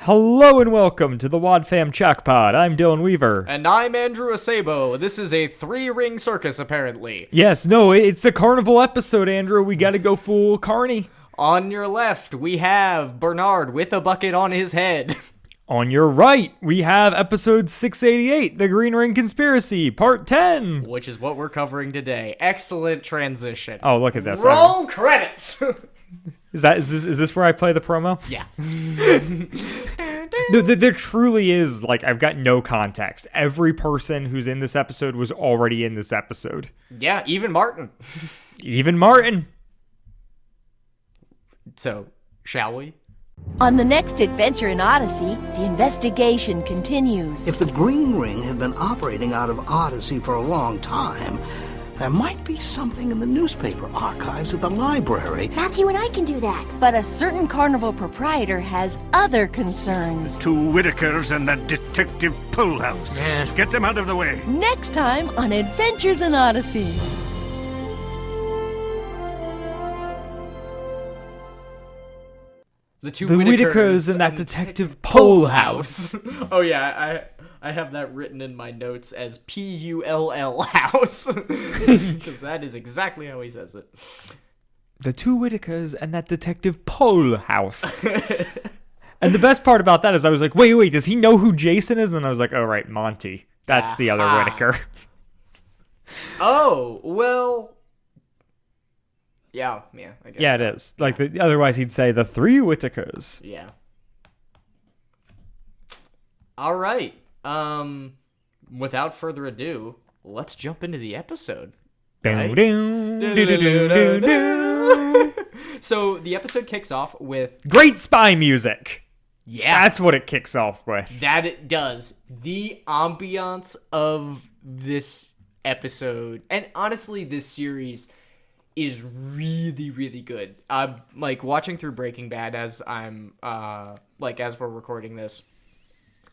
Hello and welcome to the Wad Fam Chalk Pod. I'm Dylan Weaver. And I'm Andrew Acebo. This is a 3-ring circus, apparently. Yes, no, it's the carnival episode, Andrew. We gotta go full carny. On your left, we have Bernard with a bucket on his head. On your right, we have episode 688, The Green Ring Conspiracy, Part 10. Which is what we're covering today. Excellent transition. Oh, look at this. Roll credits! Is this where I play the promo? Yeah. There truly is, like, I've got no context. Every person who's in this episode was already in this episode. Yeah, even Martin. Even Martin. So, shall we? On the next adventure in Odyssey, the investigation continues. If the Green Ring had been operating out of Odyssey for a long time, there might be something in the newspaper archives at the library. Matthew and I can do that. But a certain carnival proprietor has other concerns. Two Whitakers and that detective Polehouse. Yes. Get them out of the way. Next time on Adventures in Odyssey. The two Whitakers and that detective Polehouse. Oh yeah, I have that written in my notes as P-U-L-L house. Because that is exactly how he says it. The two Whitakers and that detective Polehouse. And the best part about that is I was like, wait, does he know who Jason is? And then I was like, oh, right, Monty. That's the other Whitaker. Oh, well... Yeah, I guess. Yeah, it is. Like, otherwise he'd say the three Whitakers. Yeah. All right. Without further ado, let's jump into the episode. Right? So the episode kicks off with great spy music. Yeah, that's what it kicks off with. That it does. The ambiance of this episode, and honestly, this series is really, really good. I'm like watching through Breaking Bad as I'm as we're recording this.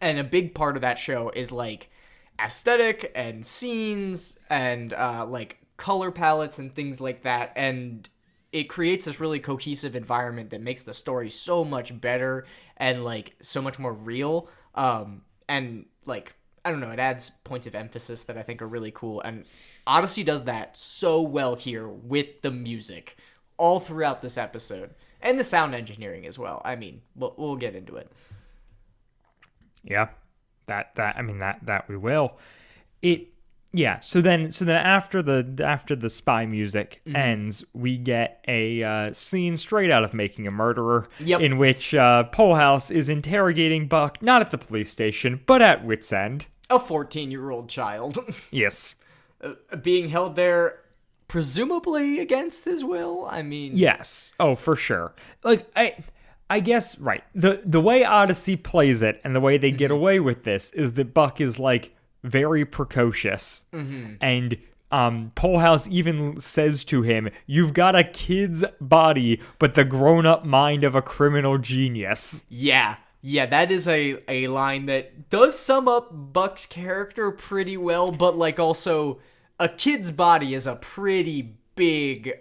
And a big part of that show is, like, aesthetic and scenes and, like, color palettes and things like that. And it creates this really cohesive environment that makes the story so much better and, like, so much more real. And, like, I don't know, it adds points of emphasis that I think are really cool. And Odyssey does that so well here with the music all throughout this episode. And the sound engineering as well. I mean, we'll get into it. Yeah, that we will. So then after the spy music ends, we get a scene straight out of Making a Murderer, in which Polehouse is interrogating Buck, not at the police station, but at wit's end. A 14-year-old child. Yes. Being held there, presumably against his will? I mean... Yes. Oh, for sure. Like, I guess, right. The way Odyssey plays it and the way they get away with this is that Buck is, like, very precocious. And Polehouse even says to him, you've got a kid's body, but the grown-up mind of a criminal genius. Yeah, that is a line that does sum up Buck's character pretty well, but, like, also, a kid's body is a pretty big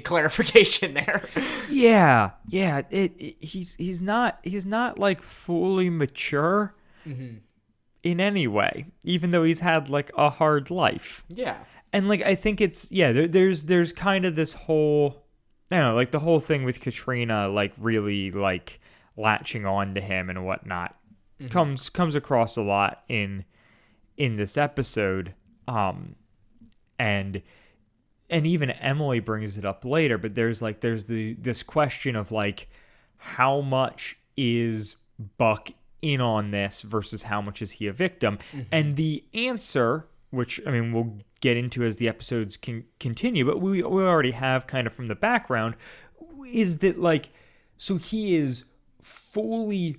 clarification there. Yeah. He's not like fully mature in any way, even though he's had like a hard life. Yeah. And like I think it's there's kind of this whole, I don't know, like the whole thing with Katrina like really like latching on to him and whatnot comes across a lot in this episode. And even Emily brings it up later, but there's this question of like, how much is Buck in on this versus how much is he a victim? And the answer, which I mean we'll get into as the episodes continue, but we already have kind of from the background, is that like, so he is fully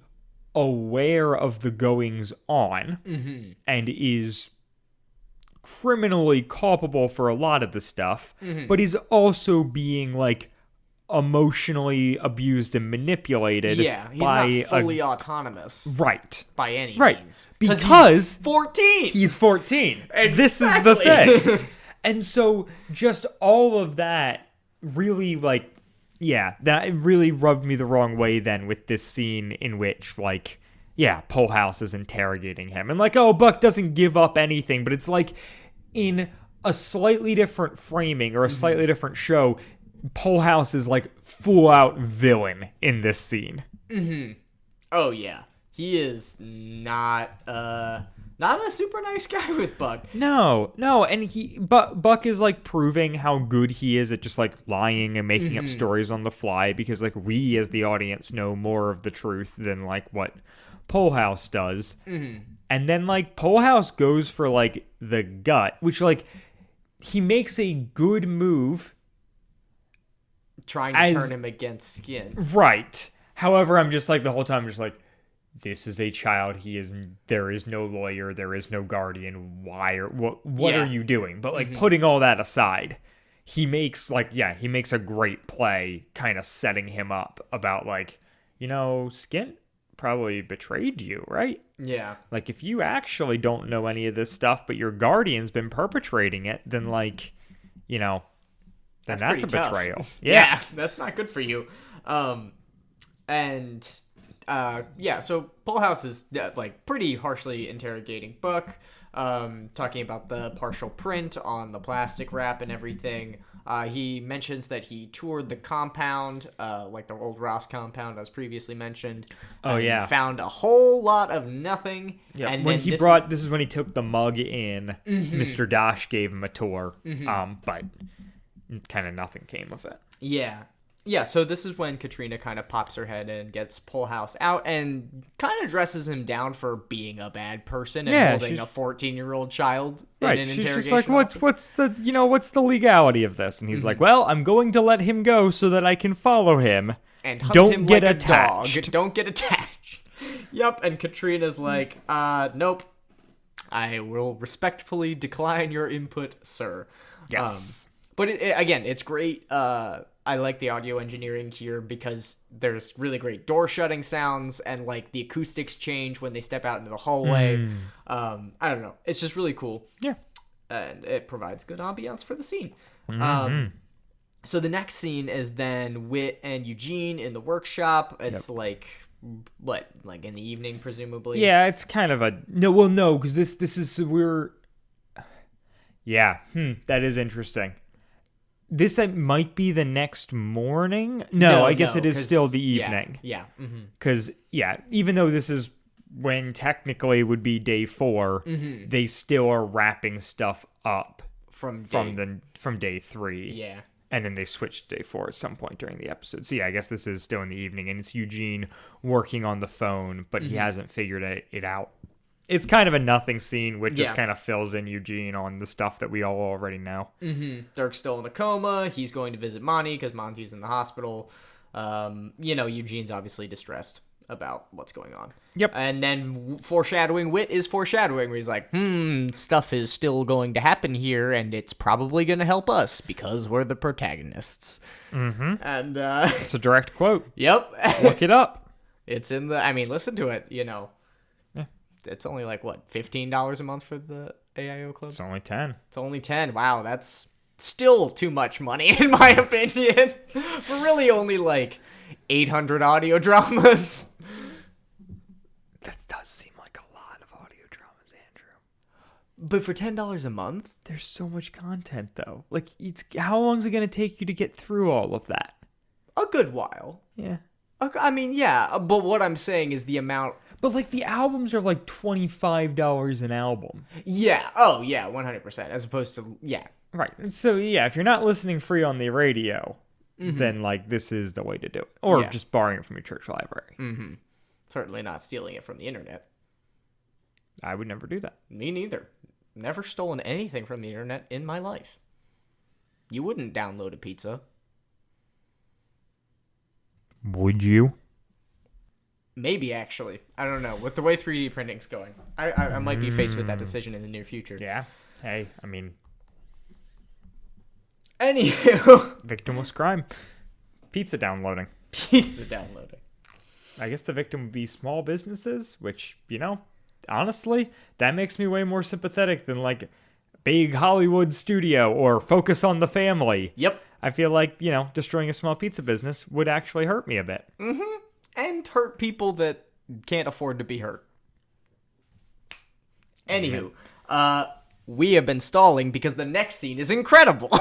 aware of the goings on and is criminally culpable for a lot of the stuff, but he's also being like emotionally abused and manipulated. Yeah, he's not fully autonomous. Right. By any means. Because he's 14. He's 14. Exactly. This is the thing. And so just all of that really like Yeah, that really rubbed me the wrong way then with this scene in which, like, yeah, Polehouse is interrogating him. And, like, oh, Buck doesn't give up anything, but it's like in a slightly different framing or a slightly different show, Polehouse is, like, full-out villain in this scene. Oh, yeah. He is not a super nice guy with Buck. No, and Buck is like proving how good he is at just like lying and making up stories on the fly because like we as the audience know more of the truth than like what Polehouse does. And then like Polehouse goes for like the gut, which like he makes a good move Trying to turn him against Skin. Right. However, I'm just like the whole time just like, this is a child. There is no lawyer. There is no guardian. What are you doing? But like putting all that aside, he makes a great play kind of setting him up about like, Skint probably betrayed you, right? Yeah. Like if you actually don't know any of this stuff, but your guardian's been perpetrating it, then like, then that's a betrayal. Yeah, that's not good for you. So Polehouse is like pretty harshly interrogating Buck, talking about the partial print on the plastic wrap and everything. He mentions that he toured the compound, like the old Ross compound as previously mentioned. Found a whole lot of nothing. Yeah, and when then this is when he took the mug in, Mr. Dash gave him a tour, but kind of nothing came of it. Yeah. Yeah, so this is when Katrina kind of pops her head and gets Polehouse out and kind of dresses him down for being a bad person and holding a 14-year-old child in an she's interrogation just like, what's the legality of this? And he's like, well, I'm going to let him go so that I can follow him. And hunt Don't him get like attached. a dog. Don't get attached. Yep, and Katrina's like, nope. I will respectfully decline your input, sir. Yes. But again, it's great. I like the audio engineering here because there's really great door shutting sounds and like the acoustics change when they step out into the hallway. I don't know. It's just really cool. Yeah. And it provides good ambiance for the scene. So the next scene is then Whit and Eugene in the workshop. It's like in the evening, presumably. Yeah, it's kind of no, because this is that is interesting. This might be the next morning. No, I guess it is still the evening. Yeah. Because, even though this is when technically would be day 4, they still are wrapping stuff up from day 3. Yeah. And then they switch to day 4 at some point during the episode. So, I guess this is still in the evening. And it's Eugene working on the phone, but he hasn't figured it out. It's kind of a nothing scene, which just kind of fills in Eugene on the stuff that we all already know. Dirk's still in a coma. He's going to visit Monty because Monty's in the hospital. Eugene's obviously distressed about what's going on. Yep. And then foreshadowing, Whit is foreshadowing where he's like, stuff is still going to happen here and it's probably going to help us because we're the protagonists. And it's a direct quote. Yep. Look it up. It's in listen to it, It's only like what, $15 a month for the AIO Club? It's only 10. It's only 10. Wow, that's still too much money in my opinion. For really only like 800 audio dramas. That does seem like a lot of audio dramas, Andrew. But for $10 a month, there's so much content though. Like how long is it going to take you to get through all of that? A good while. Yeah. I mean, yeah, but what I'm saying is the amount. But, like, the albums are, like, $25 an album. Yeah. Oh, yeah, 100%. As opposed to, yeah. Right. So, yeah, if you're not listening free on the radio, then, like, this is the way to do it. Or just borrowing it from your church library. Certainly not stealing it from the internet. I would never do that. Me neither. Never stolen anything from the internet in my life. You wouldn't download a pizza. Would you? Maybe, actually. I don't know. With the way 3D printing's going, I might be faced with that decision in the near future. Yeah. Hey, I mean... Anywho. Victimless crime. Pizza downloading. Pizza downloading. I guess the victim would be small businesses, which, honestly, that makes me way more sympathetic than, like, big Hollywood studio or Focus on the Family. Yep. I feel like, destroying a small pizza business would actually hurt me a bit. And hurt people that can't afford to be hurt. Anywho, we have been stalling because the next scene is incredible.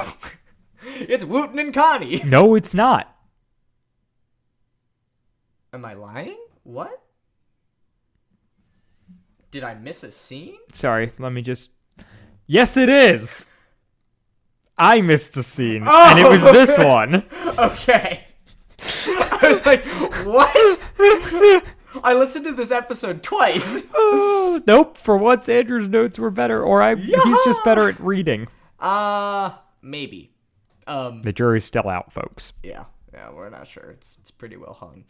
It's Wooten and Connie. No, it's not. Am I lying? What? Did I miss a scene? Sorry, let me just... Yes, it is! I missed a scene, and it was this one. Okay. I was like, what? I listened to this episode twice. Nope, for once Andrew's notes were better, or he's just better at reading. Maybe. The jury's still out, folks. Yeah, we're not sure. It's pretty well hung.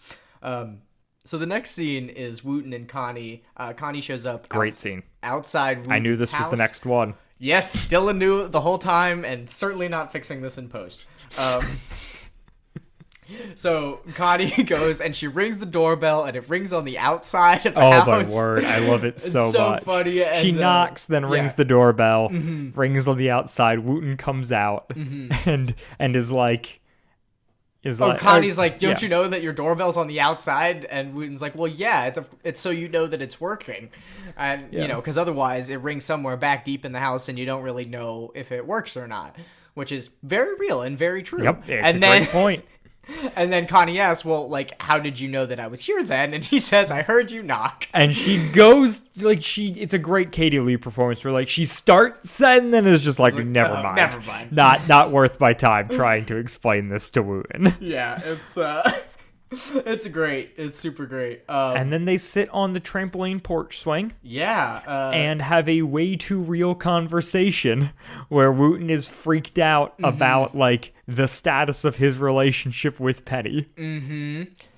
So the next scene is Wooten and Connie. Connie shows up. Great scene. Outside Wooten's I knew this was the next one. Yes, Dylan knew the whole time, and certainly not fixing this in post. So Connie goes and she rings the doorbell, and it rings on the outside of the house. Oh my word, I love it so much. It's so funny. And, she knocks, then rings the doorbell, rings on the outside. Wooten comes out and is like... Connie's like, don't you know that your doorbell's on the outside? And Wooten's like, well, yeah, it's so you know that it's working. And, because otherwise it rings somewhere back deep in the house and you don't really know if it works or not, which is very real and very true. Yep, it's a great point. And then Connie asks, well, like, how did you know that I was here then? And he says, I heard you knock. And she goes, it's a great Katie Lee performance where, she starts and then is just like never mind. Never mind. Not worth my time trying to explain this to Wooten. Yeah, it's great. It's super great. And then they sit on the trampoline porch swing. Yeah. And have a way too real conversation where Wooten is freaked out about, the status of his relationship with Penny.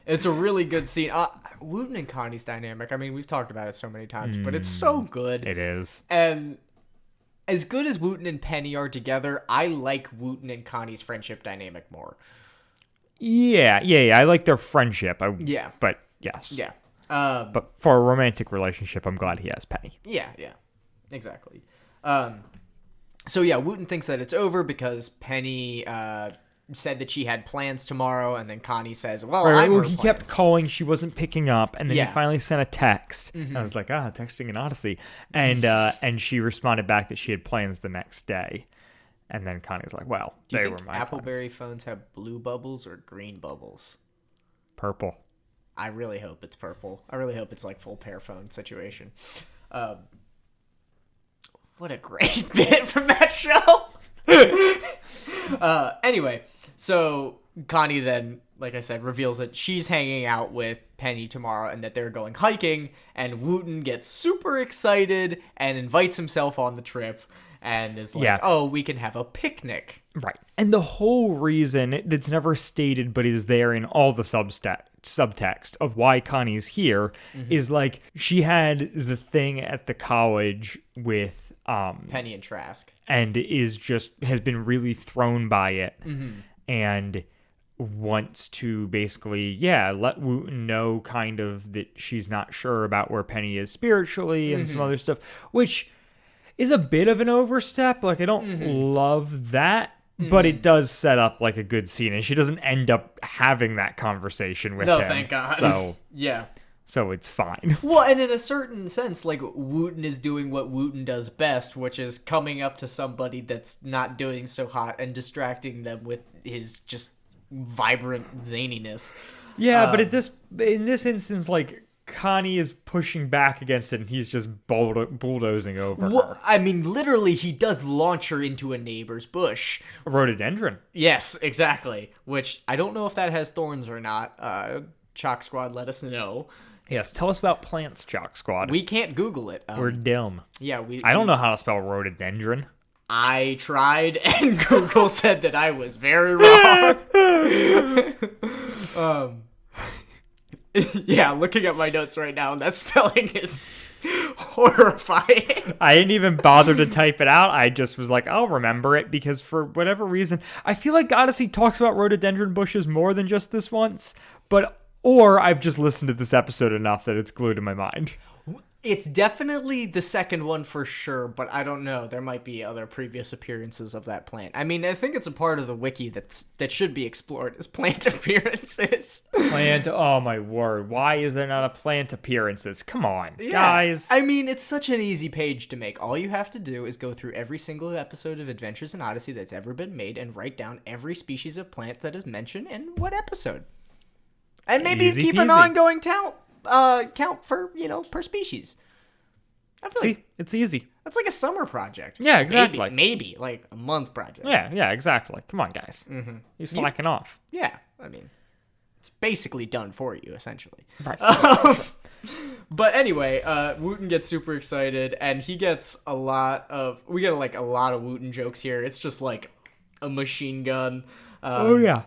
It's a really good scene. Wooten and Connie's dynamic, I mean, we've talked about it so many times, but it's so good. It is. And as good as Wooten and Penny are together, I like Wooten and Connie's friendship dynamic more. Yeah. I like their friendship. Yeah. But, yes. Yeah. But for a romantic relationship, I'm glad he has Penny. Yeah. Exactly. So, yeah, Wooten thinks that it's over because Penny said that she had plans tomorrow, and then Connie says, he kept calling, she wasn't picking up, and then he finally sent a text. I was like, texting an Odyssey. And she responded back that she had plans the next day. And then Connie's like, well, they were my Appleberry plans. phones have blue bubbles or green bubbles? Purple. I really hope it's purple. I really hope it's like full pair phone situation. What a great bit from that show. Anyway, so Connie then, like I said, reveals that she's hanging out with Penny tomorrow and that they're going hiking, and Wooten gets super excited and invites himself on the trip and is like, oh, we can have a picnic. Right. And the whole reason that's never stated but is there in all the subtext of why Connie's here is she had the thing at the college with Penny and Trask, and has been really thrown by it and wants to basically let Wooten know kind of that she's not sure about where Penny is spiritually and some other stuff, which is a bit of an overstep. I don't love that, but it does set up a good scene, and she doesn't end up having that conversation with him. No, thank God. So yeah. So it's fine. Well, and in a certain sense, Wooten is doing what Wooten does best, which is coming up to somebody that's not doing so hot and distracting them with his just vibrant zaniness. Yeah, but in this instance, Connie is pushing back against it, and he's just bulldozing over her. I mean, literally, he does launch her into a neighbor's bush. A rhododendron. Yes, exactly. Which, I don't know if that has thorns or not. Chalk Squad, let us know. Yes, tell us about plants, Chalk Squad. We can't Google it. We're dumb. Yeah, I don't know how to spell rhododendron. I tried, and Google said that I was very wrong. Yeah, looking at my notes right now, that spelling is horrifying. I didn't even bother to type it out. I just was like, I'll remember it, because for whatever reason, I feel like Odyssey talks about rhododendron bushes more than just this once, or I've just listened to this episode enough that it's glued to my mind. It's definitely the second one for sure, but I don't know. There might be other previous appearances of that plant. I mean, I think it's a part of the wiki that should be explored as plant appearances. Plant, oh my word. Why is there not a plant appearances? Come on, guys. I mean, it's such an easy page to make. All you have to do is go through every single episode of Adventures in Odyssey that's ever been made and write down every species of plant that is mentioned in what episode. And maybe Easy keep an peasy. ongoing count for, per species. I feel like It's easy. that's like a summer project. Yeah, exactly. Maybe like a month project. Yeah, exactly. Come on, guys. You're slacking off. Yeah, I mean, it's basically done for you, essentially. Right. But anyway, Wooten gets super excited, and he gets we get a lot of Wooten jokes here. It's just like a machine gun. Yeah.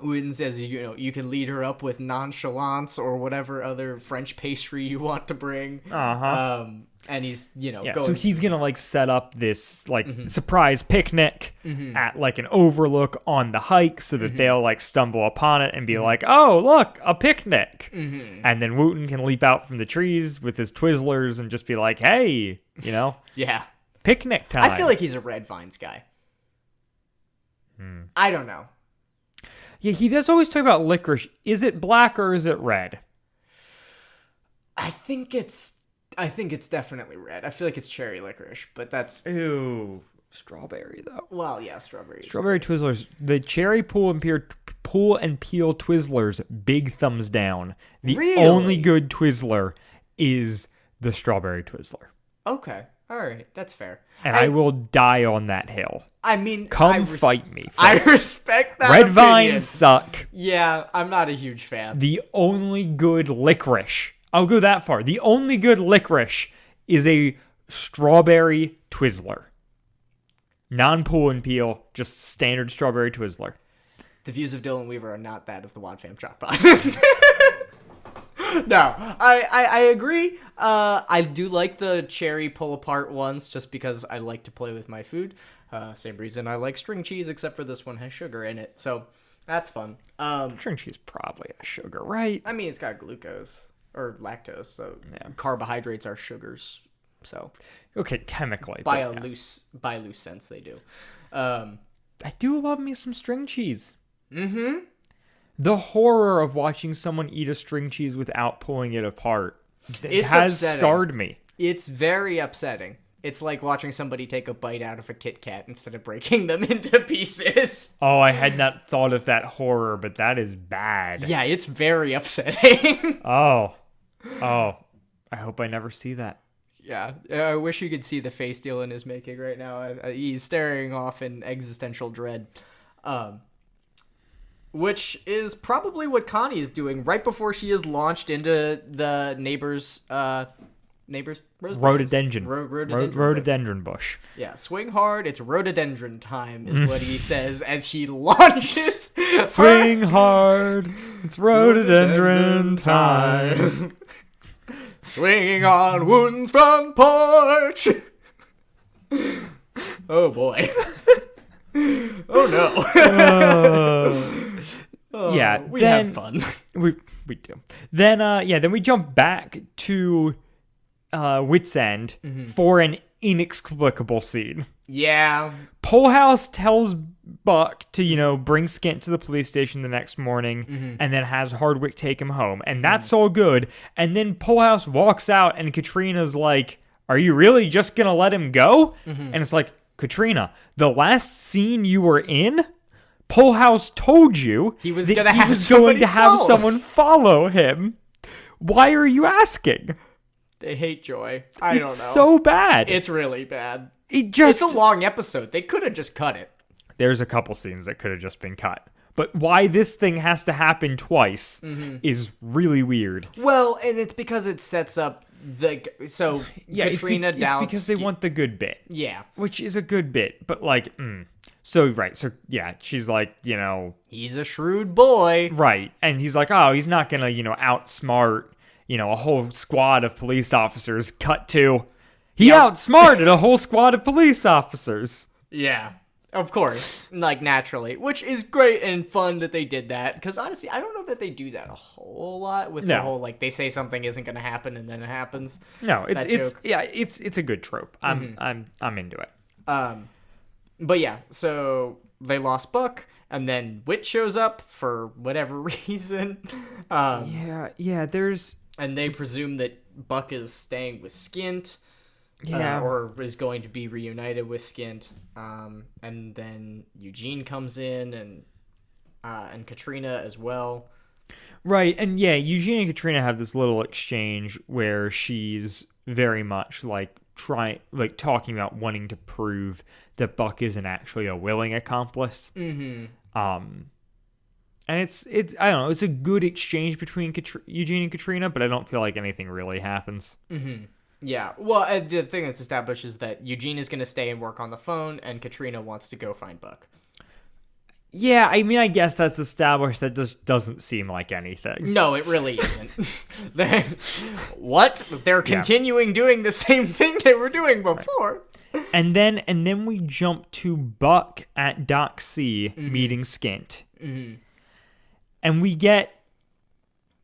Wooten says, you can lead her up with nonchalance or whatever other French pastry you want to bring. And he's, Yeah, going. so he's gonna like set up this like surprise picnic at like an overlook on the hike so that they'll like stumble upon it and be like, oh look, a picnic. And then Wooten can leap out from the trees with his Twizzlers and just be like, hey, Yeah. picnic time. I feel like he's a Red Vines guy. I don't know. Yeah, he does always talk about licorice. Is it black or is it red? I think it's definitely red. I feel like it's cherry licorice, but that's Ew, strawberry though. well, yeah, strawberries. Strawberry Twizzlers, the cherry pull and peel Twizzlers, big thumbs down. The Really? only good Twizzler is the strawberry Twizzler, Okay, all right, that's fair. and I will die on that hill. I mean, Come fight me. I folks. respect that. Red opinion. vines suck. Yeah, I'm not a huge fan. The only good licorice, I'll go that far. The only good licorice is a strawberry Twizzler. Non-pull and peel, just standard strawberry Twizzler. The views of Dylan Weaver are not that of the Wad Fam Chalkpot. No, I agree. I do like the cherry pull apart ones just because I like to play with my food. Same reason I like string cheese, except for this one has sugar in it, so that's fun. String cheese probably has sugar, right? I mean, it's got glucose or lactose, so Yeah. carbohydrates are sugars. So Okay, chemically. by but yeah. loose sense, they do. I do love me some string cheese. Mm-hmm. The horror of watching someone eat a string cheese without pulling it apart It's has upsetting. scarred me. It's very upsetting. It's like watching somebody take a bite out of a Kit Kat instead of breaking them into pieces. Oh, I had not thought of that horror, but that is bad. Yeah, it's very upsetting. Oh. I hope I never see that. Yeah, I wish you could see the face Dylan is making right now. He's staring off in existential dread. Which is probably what Connie is doing right before she is launched into the neighbor's Rhododendron. Rhododendron bush. Yeah, swing hard. It's rhododendron time, is what he says as he launches. Swing hard. It's rhododendron time. Swinging on Wooten's front porch. Oh boy. Oh no. Yeah, we then, have fun. We do. Then we jump back to Wits End for an inexplicable scene. Yeah. Polehouse tells Buck to, bring Skint to the police station the next morning and then has Hardwick take him home. And that's all good. And then Polehouse walks out and Katrina's like, are you really just going to let him go? And it's like, Katrina, the last scene you were in, Polehouse told you He was that gonna he have was going somebody to have follow. someone follow him. Why are you asking? They hate Joy. I don't know. It's so bad. It's really bad. It just It's a long episode. They could have just cut it. There's a couple scenes that could have just been cut. But why this thing has to happen twice is really weird. Well, and it's because it sets up Katrina it's doubts because they want the good bit. Yeah. Which is a good bit, but So she's like, He's a shrewd boy. right. And he's like, oh, he's not going to, outsmart, a whole squad of police officers. Cut to, he outsmarted a whole squad of police officers. Yeah. Of course, like naturally, which is great and fun that they did that. Because honestly, I don't know that they do that a whole lot with the No. whole like they say something isn't going to happen and then it happens. No, That it's joke. yeah, it's a good trope. I'm into it. But yeah, so they lost Buck, and then Wit shows up for whatever reason. Yeah. There's And they presume that Buck is staying with Skint. Yeah. Or is going to be reunited with Skint. And then Eugene comes in and Katrina as well. right, and yeah, Eugene and Katrina have this little exchange where she's very much like talking about wanting to prove that Buck isn't actually a willing accomplice. Mm-hmm. And it's I don't know, it's a good exchange between Eugene and Katrina, but I don't feel like anything really happens. Mm-hmm. Yeah, well, the thing that's established is that Eugene is going to stay and work on the phone, and Katrina wants to go find Buck. Yeah, I mean, I guess that's established. That just doesn't seem like anything. No, it really isn't. What? They're continuing doing the same thing they were doing before. And then we jump to Buck at Dock C meeting Skint. Mm-hmm. And we get...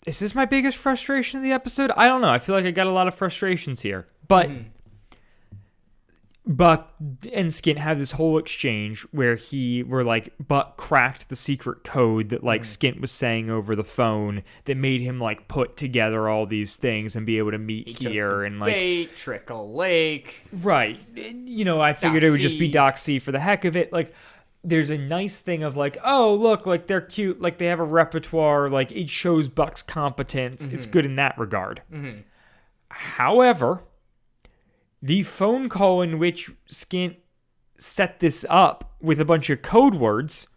Is this my biggest frustration of the episode? I don't know. I feel like I got a lot of frustrations here. But Buck and Skint have this whole exchange where Buck cracked the secret code that Skint was saying over the phone that made him put together all these things and be able to meet here and Bait, Trickle Lake. Right. I figured Dock it would just be C. Dock C for the heck of it. There's a nice thing of oh, look, they're cute. They have a repertoire. It shows Buck's competence. It's good in that regard. Mm-hmm. However, the phone call in which Skint set this up with a bunch of code words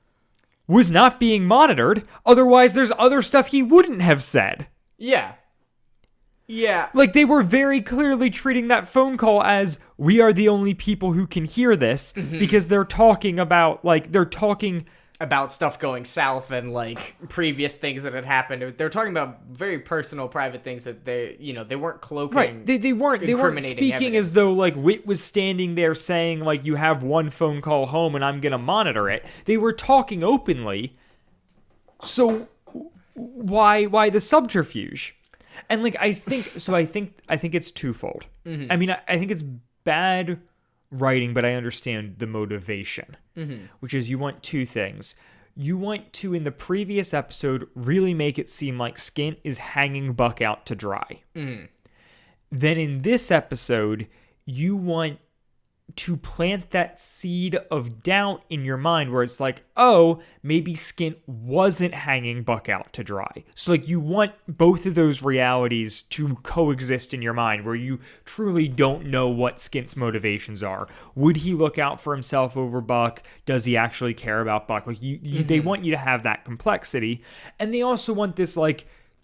was not being monitored. Otherwise, there's other stuff he wouldn't have said. Yeah. Yeah. They were very clearly treating that phone call as we are the only people who can hear this because they're talking about about stuff going south and previous things that had happened. They're talking about very personal, private things that they weren't cloaking. Right. They weren't speaking evidence. as though Wit was standing there saying you have one phone call home and I'm going to monitor it. They were talking openly. So why the subterfuge? And I think it's twofold. Mm-hmm. I mean, I think it's bad writing, but I understand the motivation, which is you want two things. You want to, in the previous episode, really make it seem like Skint is hanging Buck out to dry. Mm. Then in this episode, you want to plant that seed of doubt in your mind where it's oh, maybe Skint wasn't hanging Buck out to dry. So you want both of those realities to coexist in your mind where you truly don't know what Skint's motivations are. Would he look out for himself over Buck? Does he actually care about Buck? They want you to have that complexity. And they also want this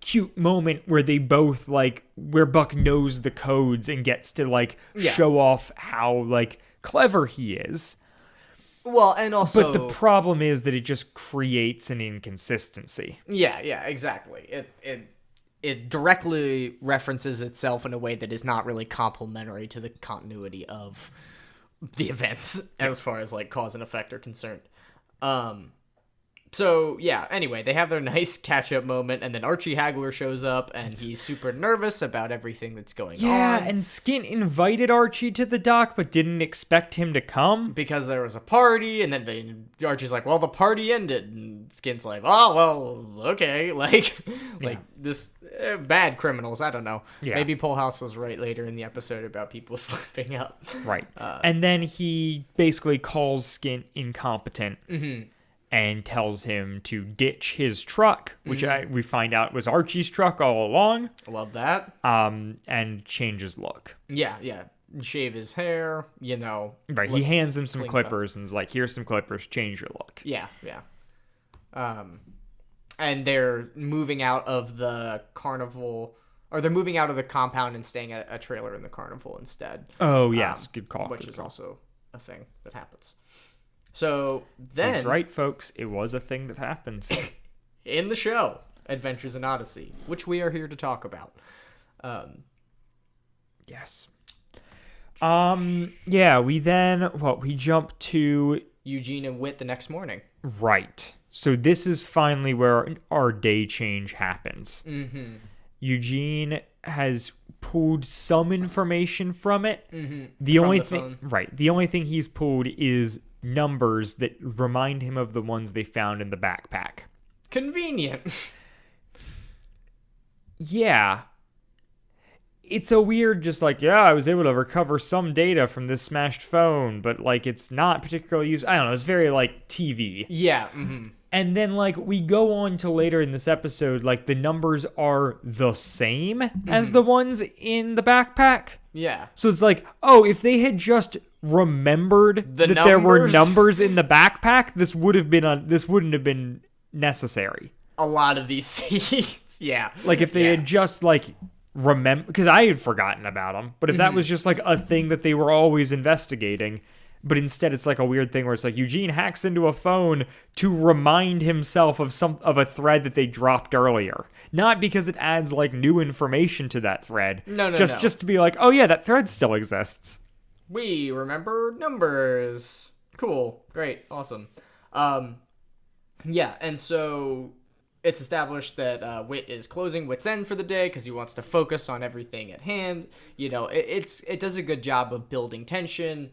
cute moment where they both where Buck knows the codes and gets to show off how clever he is. Well, and also, but the problem is that it just creates an inconsistency. Yeah, exactly. It directly references itself in a way that is not really complementary to the continuity of the events as far as cause and effect are concerned. So, yeah, anyway, they have their nice catch-up moment, and then Archie Hagler shows up, and he's super nervous about everything that's going on. Yeah, and Skint invited Archie to the dock, but didn't expect him to come. Because there was a party, and then Archie's well, the party ended, and Skint's oh, well, okay, this, bad criminals, I don't know. Yeah. Maybe Polehouse was right later in the episode about people slipping up. Right. And then he basically calls Skint incompetent. Mm-hmm. And tells him to ditch his truck, which we find out was Archie's truck all along. Love that. And change his look. Yeah. Shave his hair, Right, he hands him some clippers and is here's some clippers, change your look. Yeah. And they're moving out of the carnival, or they're moving out of the compound and staying at a trailer in the carnival instead. Oh, yes, good call. Which is also a thing that happens. So then... That's right, folks. It was a thing that happens. In the show, Adventures in Odyssey, which we are here to talk about. Yes. Yeah, we jump to Eugene and Wit the next morning. Right. So this is finally where our day change happens. Mm-hmm. Eugene has pulled some information from it. Mm-hmm. The From only the thing, phone. right? The only thing he's pulled is numbers that remind him of the ones they found in the backpack. Convenient. Yeah. It's a weird, just like, yeah, I was able to recover some data from this smashed phone, but like it's not particularly useful. I don't know. It's very like TV. Yeah. Mm-hmm. And then, like, we go on to later in this episode, like, the numbers are the same as the ones in the backpack. Yeah. So it's like, oh, if they had just remembered The that there were numbers? numbers in the backpack, this wouldn't have been necessary. A lot of these scenes. Yeah. Like, if they Yeah. had just, like, remember, because I had forgotten about them, but if that was just, like, a thing that they were always investigating, but instead it's like a weird thing where it's like Eugene hacks into a phone to remind himself of a thread that they dropped earlier. Not because it adds like new information to that thread. No. Just to be like, oh yeah, that thread still exists. We remember numbers. Cool. Great. Awesome. Yeah, and so it's established that Wit is closing Wit's End for the day because he wants to focus on everything at hand. You know, it does a good job of building tension.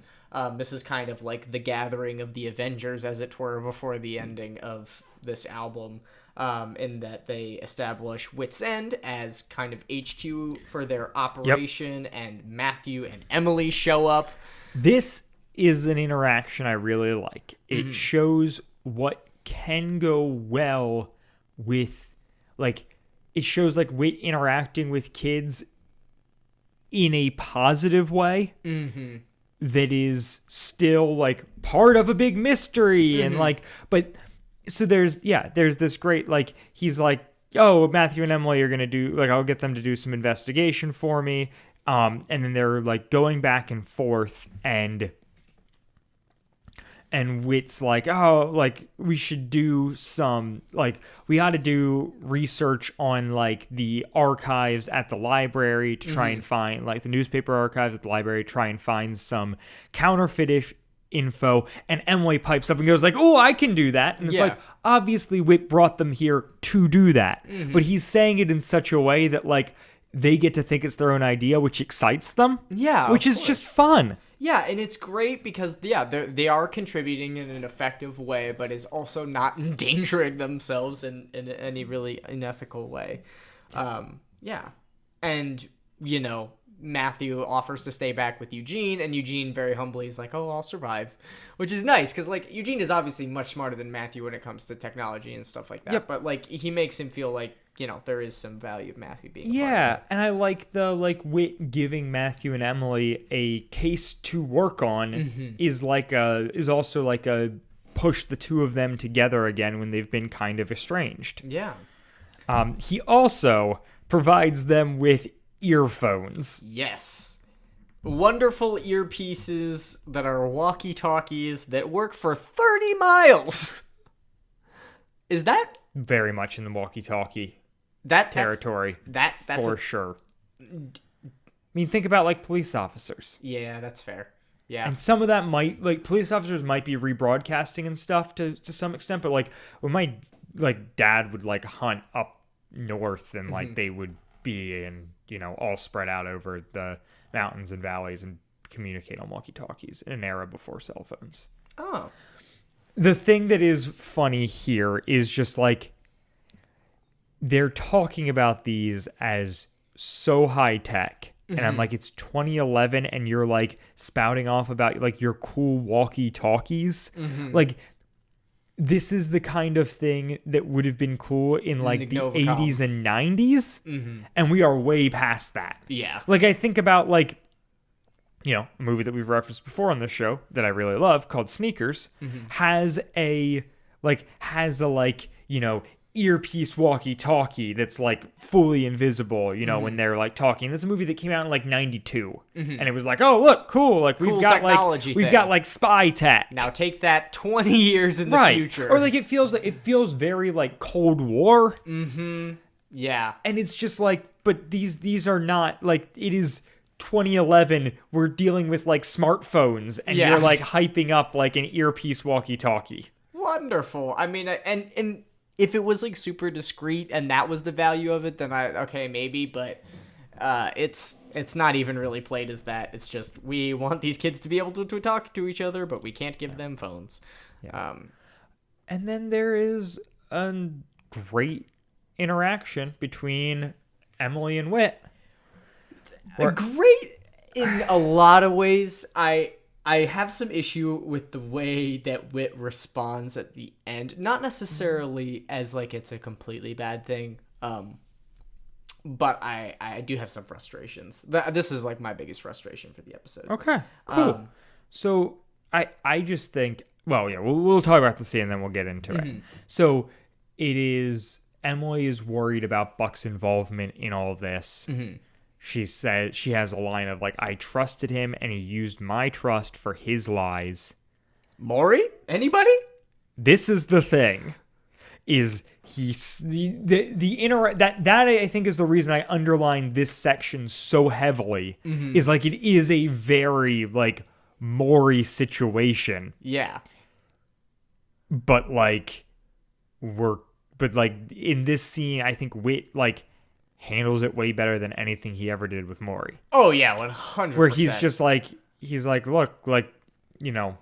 This is kind of like the gathering of the Avengers, as it were, before the ending of this album, in that they establish Wit's End as kind of HQ for their operation, and Matthew and Emily show up. This is an interaction I really like. It shows what can go well with, like, it shows like Wit interacting with kids in a positive way. Mm-hmm. That is still like part of a big mystery and like, but so there's this great, like, he's like, oh, Matthew and Emily are going to do, like, I'll get them to do some investigation for me. And then they're like going back and forth and Wit's like, oh, like, we should do some, like, we ought to do research on, like, the archives at the library to try and find, like, the newspaper archives at the library, try and find some counterfeit info. And Emily pipes up and goes like, oh, I can do that. And it's like, obviously Wit brought them here to do that. But he's saying it in such a way that, like, they get to think it's their own idea, which excites them. Yeah, which of is course. just fun. Yeah, and it's great because, they are contributing in an effective way, but is also not endangering themselves in any really unethical way. Yeah. And, you know, Matthew offers to stay back with Eugene, and Eugene very humbly is like, oh, I'll survive. Which is nice, because, like, Eugene is obviously much smarter than Matthew when it comes to technology and stuff like that. Yep. But, like, he makes him feel like, you know, there is some value of Matthew being a part of Yeah, it. and I like the, like, Wit giving Matthew and Emily a case to work on is also like a push the two of them together again when they've been kind of estranged. Yeah. He also provides them with earphones. Yes. Wonderful earpieces that are walkie-talkies that work for 30 miles. Is that Very much in the walkie-talkie that's- territory. That's for sure. I mean, think about, like, police officers. Yeah, that's fair. Yeah. And some of that might, like, police officers might be rebroadcasting and stuff to some extent, but, like, when my, like, dad would, like, hunt up north and, like, they would be in, you know, all spread out over the mountains and valleys and communicate on walkie-talkies in an era before cell phones. Oh. The thing that is funny here is just, like, they're talking about these as so high-tech. And I'm like, it's 2011 and you're, like, spouting off about, like, your cool walkie-talkies. Like, this is the kind of thing that would have been cool in, like, the Novacom. 80s and 90s. And we are way past that. Yeah. Like, I think about, like, you know, a movie that we've referenced before on this show that I really love called Sneakers has a, you know, earpiece walkie-talkie that's, like, fully invisible, you know, when they're, like, talking. That's a movie that came out in, like, 92. And it was like, oh, look, cool. Like, Cool we've got, technology like, we've thing. got, like, spy tech. Now take that 20 years in the future. Or, like, it feels very, like, Cold War. Yeah. And it's just like, but these are not, like, it is 2011, we're dealing with like smartphones, and Yeah. you're like hyping up like an earpiece walkie-talkie. Wonderful. I mean, and if it was like super discreet and that was the value of it, then okay, maybe, but it's not even really played as that. It's just we want these kids to be able to talk to each other, but we can't give them phones. Yeah. And then there is a great interaction between Emily and Whit. Great in a lot of ways. I have some issue with the way that Whit responds at the end. Not necessarily as like it's a completely bad thing, but I do have some frustrations. This is like my biggest frustration for the episode. Okay, cool. So I just think, well, yeah, we'll talk about the scene and then we'll get into it. So it is, Emily is worried about Buck's involvement in all this. She said, she has a line of like, I trusted him and he used my trust for his lies. Maury? Anybody? This is the thing, is that I think is the reason I underline this section so heavily, is like, it is a very like Maury situation. Yeah. But like in this scene, I think Whit like handles it way better than anything he ever did with Maury. Oh yeah, 100%. Where he's just like, look, like, you know,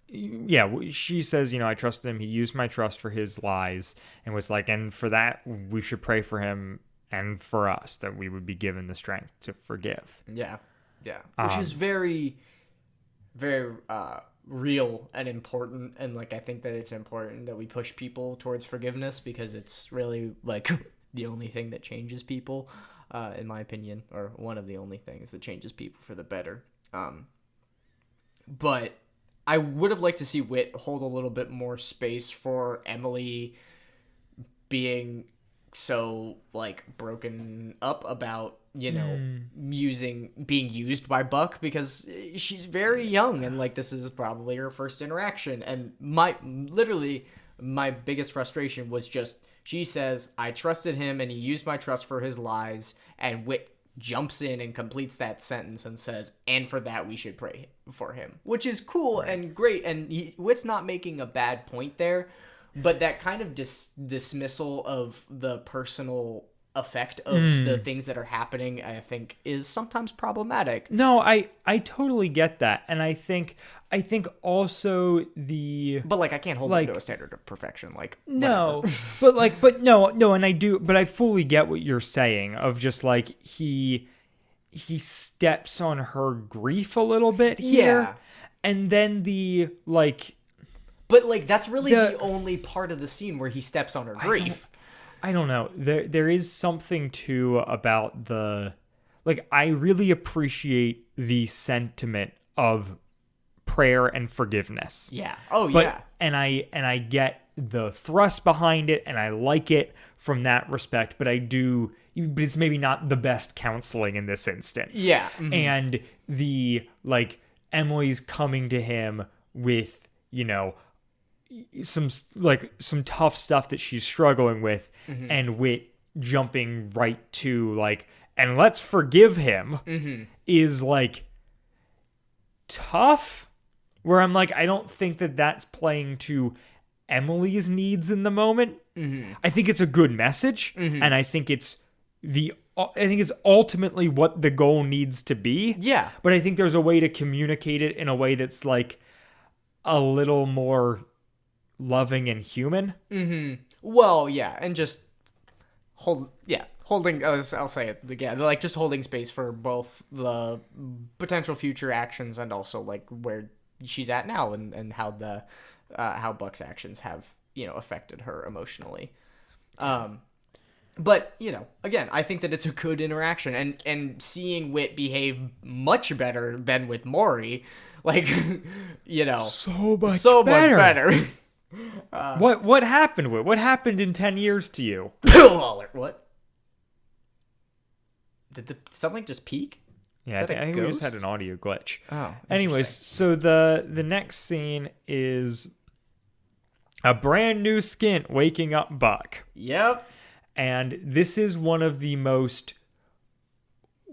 yeah, she says, you know, I trusted him. He used my trust for his lies, and was like, and for that, we should pray for him and for us that we would be given the strength to forgive. Yeah. Yeah. Which is very, very real and important. And like, I think that it's important that we push people towards forgiveness, because it's really like the only thing that changes people, in my opinion, or one of the only things that changes people for the better. But I would have liked to see Whit hold a little bit more space for Emily being so like broken up about, you know, being used by Buck, because she's very young and like this is probably her first interaction. And my biggest frustration was just, she says, I trusted him and he used my trust for his lies, and Whit jumps in and completes that sentence and says, and for that we should pray for him, which is cool and great. And Whit's not making a bad point there, but that kind of dismissal of the personal effect of the things that are happening, I think, is sometimes problematic. No, I totally get that. And I think also but like, I can't hold it to a standard of perfection. Like, no, but no, and I do, but I fully get what you're saying of just like, he steps on her grief a little bit here. Yeah. And then the like, but like, that's really the only part of the scene where he steps on her grief. I don't know. There is something too about the, like, I really appreciate the sentiment of prayer and forgiveness. Yeah. Oh, but, yeah. And I get the thrust behind it, and I like it from that respect, but it's maybe not the best counseling in this instance. Yeah. Mm-hmm. And the, like, Emily's coming to him with, you know, some tough stuff that she's struggling with, and Whit jumping right to like, and let's forgive him, is like tough, where I'm like, I don't think that that's playing to Emily's needs in the moment. I think it's a good message, and I think it's ultimately what the goal needs to be. Yeah. But I think there's a way to communicate it in a way that's like a little more loving and human. Well, yeah, and just holding, I'll say it again, like just holding space for both the potential future actions and also like where she's at now, and how how Buck's actions have, you know, affected her emotionally. But, you know, again, I think that it's a good interaction, and seeing Whit behave much better than with Maury, like, you know, so much better. What happened with? What happened in 10 years to you? What? Did something just peak? Yeah, I think we just had an audio glitch. Oh. Anyways, so the next scene is a brand new Skint waking up Buck. Yep. And this is one of the most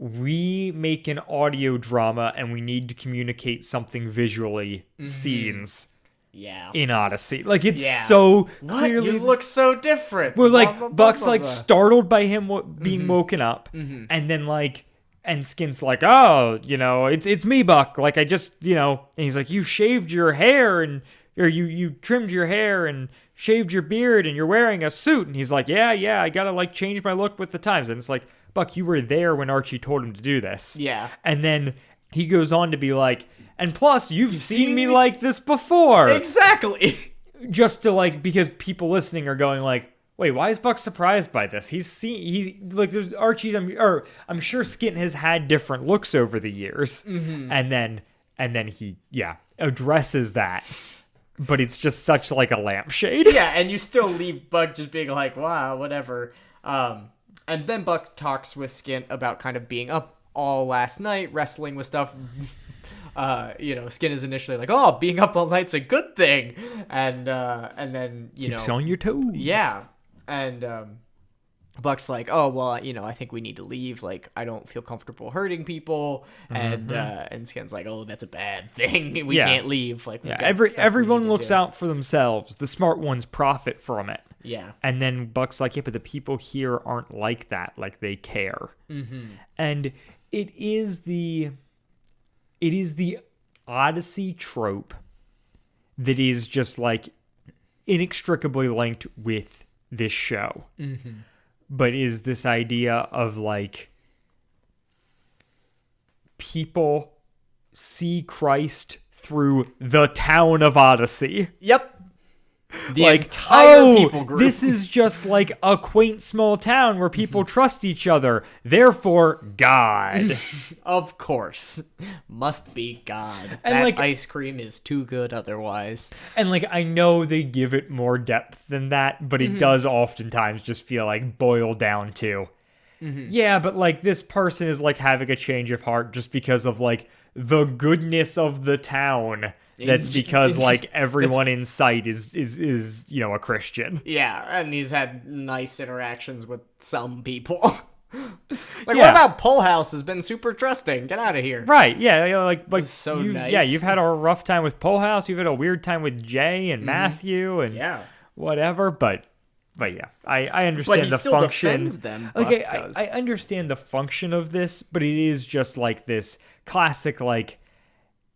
we make an audio drama and we need to communicate something visually, scenes Yeah. in Odyssey. Like, it's Yeah. so What? clearly... You look so different. We're like, Blah, blah, blah, Buck's blah, like blah. startled by him being woken up, and then like, and Skin's like, oh, you know, it's me, Buck. Like, I just, you know, and he's like, you shaved your hair or you trimmed your hair and shaved your beard and you're wearing a suit. And he's like, yeah, I gotta like change my look with the times. And it's like, Buck, you were there when Archie told him to do this. Yeah. And then he goes on to be like, and plus, you've seen me like this before. Exactly. Just to like, because people listening are going like, wait, why is Buck surprised by this? He's like, there's Archie's, I'm sure Skin has had different looks over the years. And then he, addresses that. But it's just such like a lampshade. Yeah, and you still leave Buck just being like, wow, whatever. And then Buck talks with Skin about kind of being up all last night, wrestling with stuff. Skin is initially like, oh, being up all night's a good thing. And then, Keeps on your toes. Yeah. And Buck's like, oh, well, I think we need to leave. Like, I don't feel comfortable hurting people. And Skin's like, oh, that's a bad thing. We can't leave. Like, we've got stuff we everyone need to looks do. out for themselves. The smart ones profit from it. Yeah. And then Buck's like, yeah, but the people here aren't like that. Like, they care. And it is the Odyssey trope that is just like inextricably linked with this show. But is this idea of like people see Christ through the town of Odyssey. Yep. The Like, entire people group. this is just like a quaint small town where people trust each other. Therefore, God. Of course. Must be God. And, that like- ice cream is too good otherwise. And like, I know they give it more depth than that, but it does oftentimes just feel like boiled down to, yeah, but like this person is like having a change of heart just because of like the goodness of the town. That's because like everyone in sight is a Christian. Yeah, and he's had nice interactions with some people. What Yeah. about Pull House has been super trusting? Get out of here. Right, yeah, like It's so nice. Yeah, you've had a rough time with Pull House, you've had a weird time with Jay and Matthew and Yeah. whatever, but yeah, I But understand he the still function. defends them. Buck Okay, does. I understand the function of this, but it is just like this classic, like,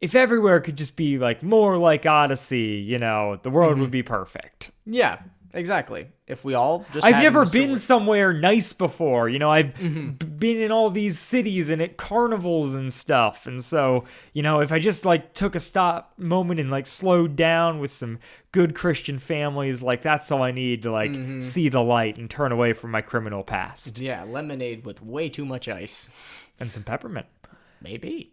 if everywhere could just be like more like Odyssey, the world would be perfect. Yeah, exactly. If we all just I've had never Mr. been Wi- somewhere nice before. I've been in all these cities and at carnivals and stuff. And so, if I just like took a moment and like slowed down with some good Christian families, like that's all I need to like see the light and turn away from my criminal past. Yeah, lemonade with way too much ice. And some peppermint. Maybe.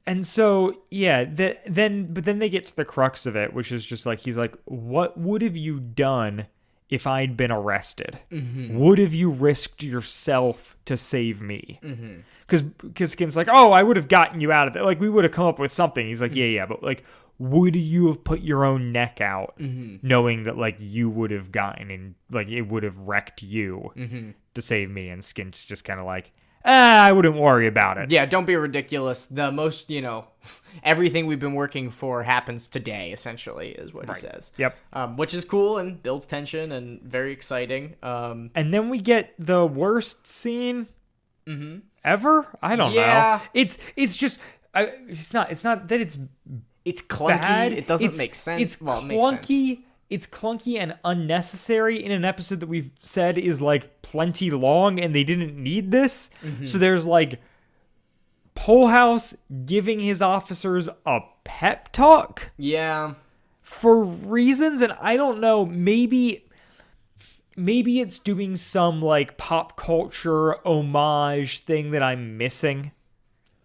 And so, yeah, but then they get to the crux of it, which is just like, he's like, what would have you done if I'd been arrested? Would have you risked yourself to save me? Because Skin's like, oh, I would have gotten you out of it. Like, we would have come up with something. He's like, yeah, but like, would you have put your own neck out knowing that like you would have gotten and like it would have wrecked you to save me? And Skin's just kind of like, I wouldn't worry about it. Yeah, don't be ridiculous. The most, everything we've been working for happens today, essentially, is what he says. Yep. Which is cool and builds tension and very exciting. And then we get the worst scene ever. I don't Yeah. know. It's just it's not that it's It's clunky. bad. It doesn't It's- make sense. It's Well, it makes sense. clunky. It's clunky and unnecessary in an episode that we've said is like plenty long, and they didn't need this. So there's like Pull House giving his officers a pep talk Yeah. for reasons, and I don't know. Maybe it's doing some like pop culture homage thing that I'm missing.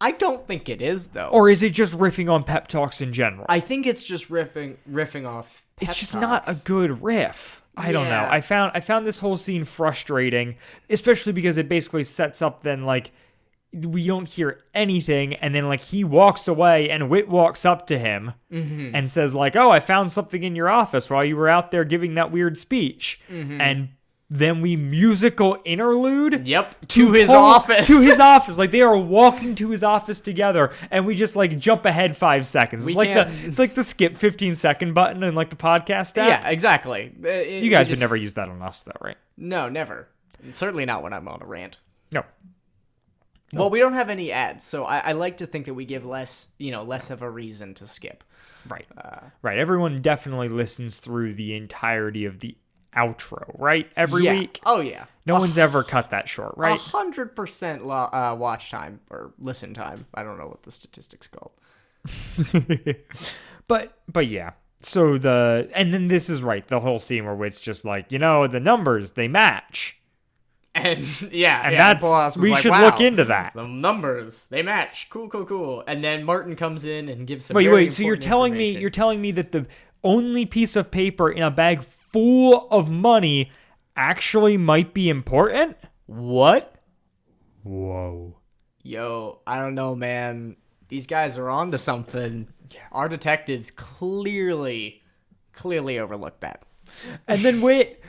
I don't think it is, though. Or is it just riffing on pep talks in general? I think it's just riffing off It's pep just talks. not a good riff. I don't know. Yeah. I found this whole scene frustrating, especially because it basically sets up then like we don't hear anything, and then like he walks away and Whit walks up to him and says like, "Oh, I found something in your office while you were out there giving that weird speech." And then we musical interlude. Yep, to his office. To his office. Like, they are walking to his office together, and we just, like, jump ahead 5 seconds. It's like the skip 15-second button in, like, the podcast app. Yeah, exactly. You guys would never use that on us, though, right? No, never. Certainly not when I'm on a rant. No. Well, we don't have any ads, so I like to think that we give less of a reason to skip. Right. Right. Everyone definitely listens through the entirety of the outro, right? Every week. Oh, yeah. No one's ever cut that short, right? 100% watch time or listen time. I don't know what the statistic's called. But yeah. So and then this is right, the whole scene where it's just like, the numbers, they match. And that's we should look into that. The numbers, they match. Cool. And then Martin comes in and gives some Wait, so you're telling me that the only piece of paper in a bag full of money actually might be important? What? Whoa. Yo, I don't know, man. These guys are onto something. Our detectives clearly overlooked that. And then Whit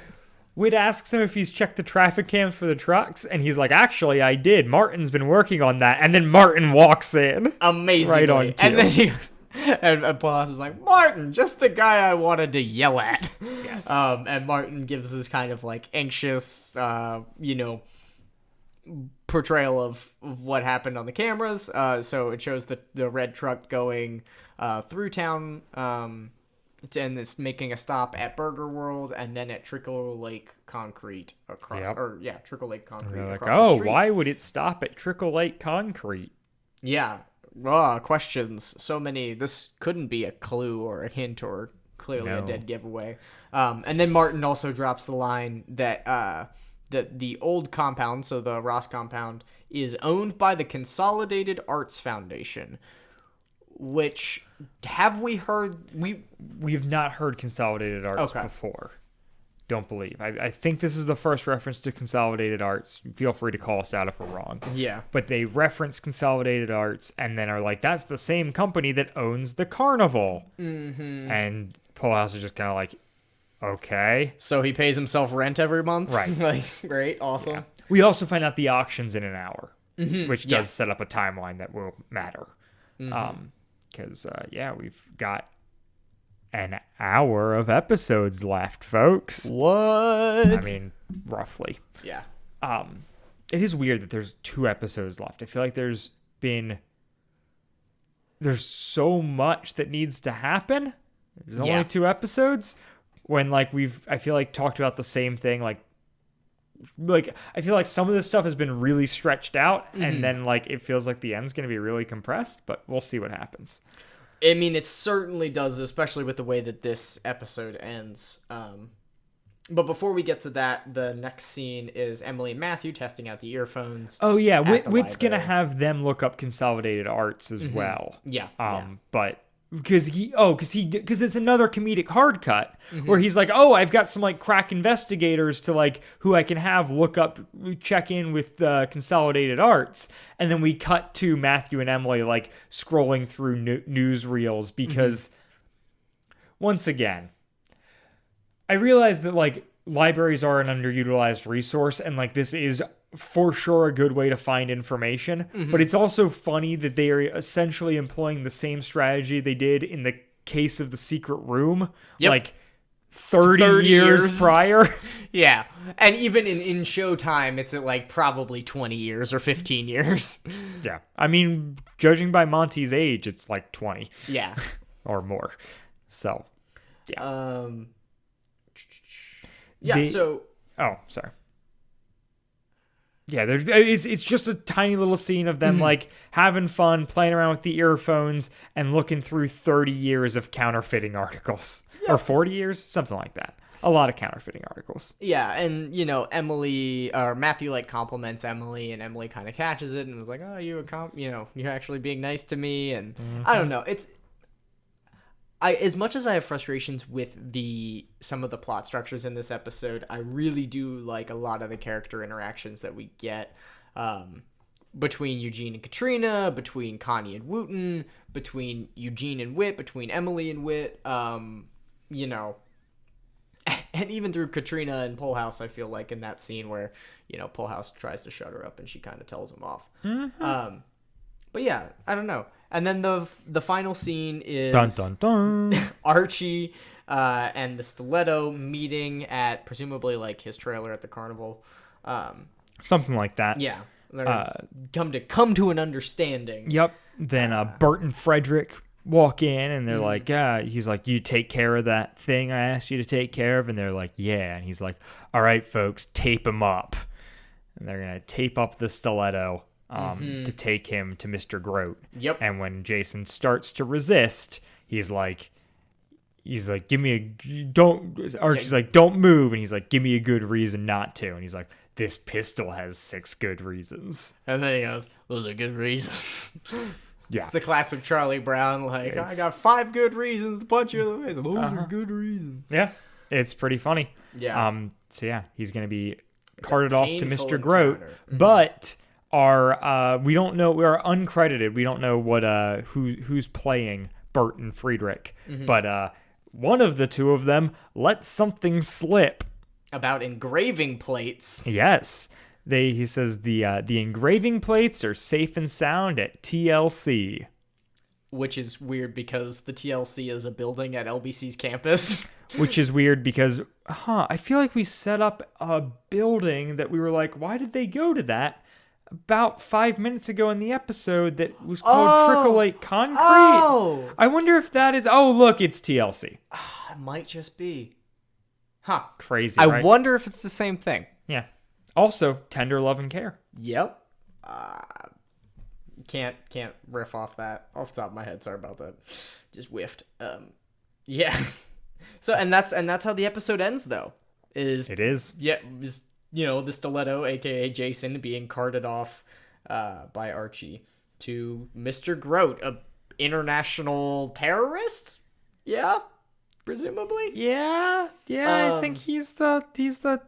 asks him if he's checked the traffic cams for the trucks, and he's like, actually, I did. Martin's been working on that. And then Martin walks in. Amazingly. Right on cue. And then he goes, and Boss is like, Martin, just the guy I wanted to yell at. Yes. And Martin gives this kind of like anxious, portrayal of what happened on the cameras. So it shows the red truck going through town, and it's making a stop at Burger World and then at Trickle Lake Concrete Trickle Lake Concrete. Like, across the street. Why would it stop at Trickle Lake Concrete? Yeah. Questions. So many. This couldn't be a clue or a hint or clearly a dead giveaway. And then Martin also drops the line that the old compound, so the Ross compound, is owned by the Consolidated Arts Foundation. Which, have we heard? We've not heard Consolidated Arts before. Don't believe. I think this is the first reference to Consolidated Arts. Feel free to call us out if we're wrong. Yeah. But they reference Consolidated Arts and then are like, that's the same company that owns the carnival. Mm-hmm. And Polehouse is just kind of like, okay. So he pays himself rent every month? Right. Great. Awesome. Yeah. We also find out the auction's in an hour, mm-hmm. which does set up a timeline that will matter. Mm-hmm. Because, we've got an hour of episodes left, folks. What? I mean, roughly. Yeah. It is weird that there's 2 episodes left. I feel like there's so much that needs to happen. There's only 2 episodes when, like, I feel like talked about the same thing, like I feel like some of this stuff has been really stretched out, mm-hmm. and then like it feels like the end's going to be really compressed, but we'll see what happens. I mean, it certainly does, especially with the way that this episode ends. But before we get to that, the next scene is Emily and Matthew testing out the earphones. Oh yeah, Whit's going to have them look up Consolidated Arts as mm-hmm. well. Yeah. But because it's another comedic hard cut mm-hmm. where he's like, oh, I've got some like crack investigators to like who I can have check in with Consolidated Arts, and then we cut to Matthew and Emily like scrolling through newsreels because once again, I realize that like libraries are an underutilized resource, and like this is for sure a good way to find information, mm-hmm. but it's also funny that they are essentially employing the same strategy they did in the case of The Secret Room, like 30 years prior. Yeah, and even in Showtime, it's at like probably 20 years or 15 years. Yeah, I mean, judging by Monty's age, it's like 20. Yeah. Or more. So, yeah. Oh, sorry. Yeah, it's just a tiny little scene of them mm-hmm. like having fun, playing around with the earphones, and looking through 30 years of counterfeiting articles. Yeah. Or 40 years, something like that. A lot of counterfeiting articles. Yeah, and Matthew like compliments Emily, and Emily kind of catches it and was like, "Oh, you're actually being nice to me." And mm-hmm. I don't know, as much as I have frustrations with some of the plot structures in this episode, I really do like a lot of the character interactions that we get between Eugene and Katrina, between Connie and Wooten, between Eugene and Whit, between Emily and Whit. And And even through Katrina and Polehouse, I feel like in that scene where, Polehouse tries to shut her up and she kind of tells him off. Mm-hmm. But yeah, I don't know. And then the final scene is Dun dun dun. Archie and the Stiletto meeting at presumably like his trailer at the carnival. Something like that. Yeah. They're come to an understanding. Yep. Then Bert and Frederick walk in and they're like, yeah, he's like, you take care of that thing I asked you to take care of? And they're like, yeah. And he's like, all right, folks, tape him up. And they're going to tape up the Stiletto to take him to Mr. Groat. Yep. And when Jason starts to resist, he's like, give me Archie's like, don't move. And he's like, give me a good reason not to. And he's like, this pistol has 6 good reasons. And then he goes, those are good reasons. Yeah. It's the classic Charlie Brown, like, I got 5 good reasons to punch you in the face. Those are good reasons. Yeah. It's pretty funny. Yeah. So yeah, he's going to be carted off to painful Mr. Groat. encounter. But we don't know, we are uncredited. We don't know what who's playing Bert and Friedrich. But one of the two of them let something slip. About engraving plates. Yes. He says the engraving plates are safe and sound at TLC. Which is weird because the TLC is a building at LBC's campus. Which is weird because, I feel like we set up a building that we were like, why did they go to that? About 5 minutes ago in the episode that was called Trickle Lake Concrete. Oh! I wonder if that is, look, it's TLC. It might just be. Huh. Crazy, I right? wonder if it's the same thing. Yeah. Also, Tender Love and Care. Yep. Can't riff off that off the top of my head. Sorry about that. Just whiffed. Yeah. So and that's how the episode ends though. It is. Yeah, the Stiletto, aka Jason, being carted off by Archie to Mr. Groat, a international terrorist? Yeah. Presumably? Yeah. I think he's the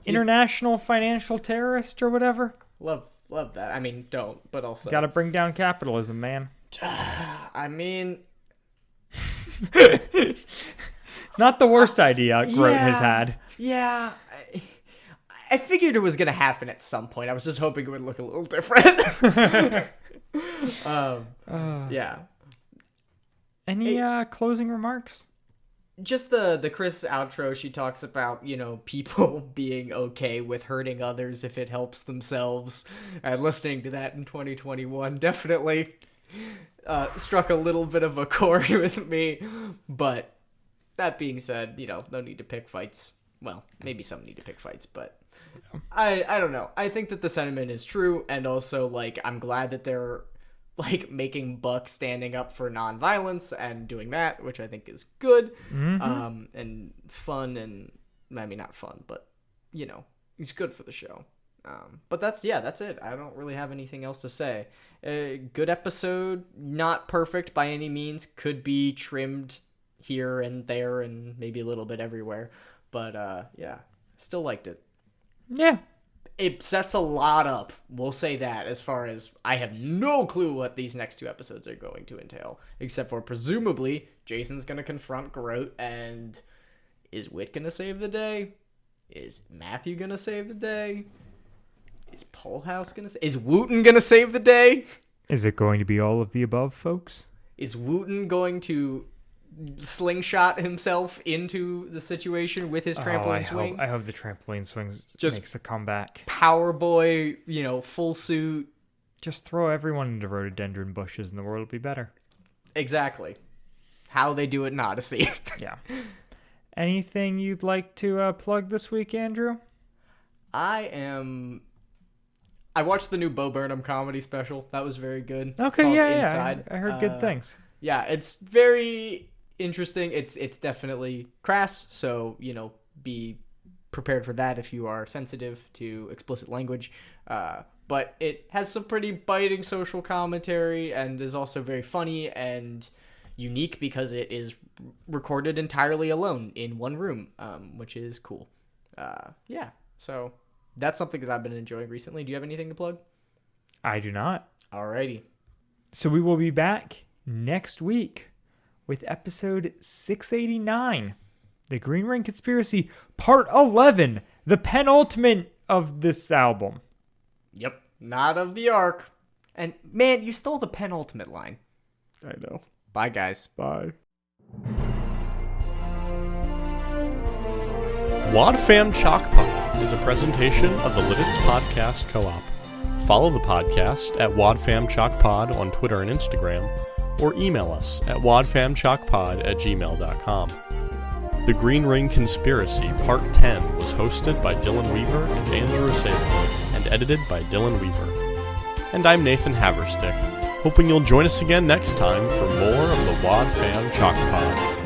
international financial terrorist or whatever. Love that. I mean, don't, but also Got to bring down capitalism, man. I mean, not the worst idea Groat has had. Yeah. I figured it was going to happen at some point. I was just hoping it would look a little different. Yeah. Any closing remarks? Just the Chris outro, she talks about, people being okay with hurting others if it helps themselves. And listening to that in 2021 definitely struck a little bit of a chord with me. But that being said, no need to pick fights. Well, maybe some need to pick fights, but I don't know. I think that the sentiment is true, and also, I'm glad that they're making Buck standing up for nonviolence and doing that, which I think is good, and fun, and I mean not fun, but it's good for the show. But that's it. I don't really have anything else to say. Good episode, not perfect by any means. Could be trimmed here and there, and maybe a little bit everywhere. But still liked it. Yeah. It sets a lot up, we'll say that, as far as I have no clue what these next 2 episodes are going to entail. Except for, presumably, Jason's going to confront Groat, and is Whit going to save the day? Is Matthew going to save the day? Is Polehouse going to save... Is Wooten going to save the day? Is it going to be all of the above, folks? Is Wooten going to slingshot himself into the situation with his trampoline swing? I hope the trampoline swing Just makes a comeback. Power boy, full suit. Just throw everyone into rhododendron bushes and the world will be better. Exactly. How they do it in Odyssey. Yeah. Anything you'd like to plug this week, Andrew? I watched the new Bo Burnham comedy special. That was very good. Okay, yeah. I heard good things. Yeah, it's very interesting. It's definitely crass, so be prepared for that if you are sensitive to explicit language. But it has some pretty biting social commentary and is also very funny and unique because it is recorded entirely alone in one room, which is cool. Yeah, so that's something that I've been enjoying recently. Do you have anything to plug? I do not. Alrighty. So we will be back next week with episode 689. The Green Ring Conspiracy, Part 11, the penultimate of this album. Yep. Not of the arc. And man, you stole the penultimate line. I know. Bye, guys. Bye. Wadfam Chalk Pod is a presentation of the Lidditz Podcast Co-op. Follow the podcast at Wadfam Chalk Pod on Twitter and Instagram, or email us at wadfamchalkpod@gmail.com. The Green Ring Conspiracy Part 10 was hosted by Dylan Weaver and Andrew Sable, and edited by Dylan Weaver. And I'm Nathan Haverstick, hoping you'll join us again next time for more of the Wadfam Chalk Pod.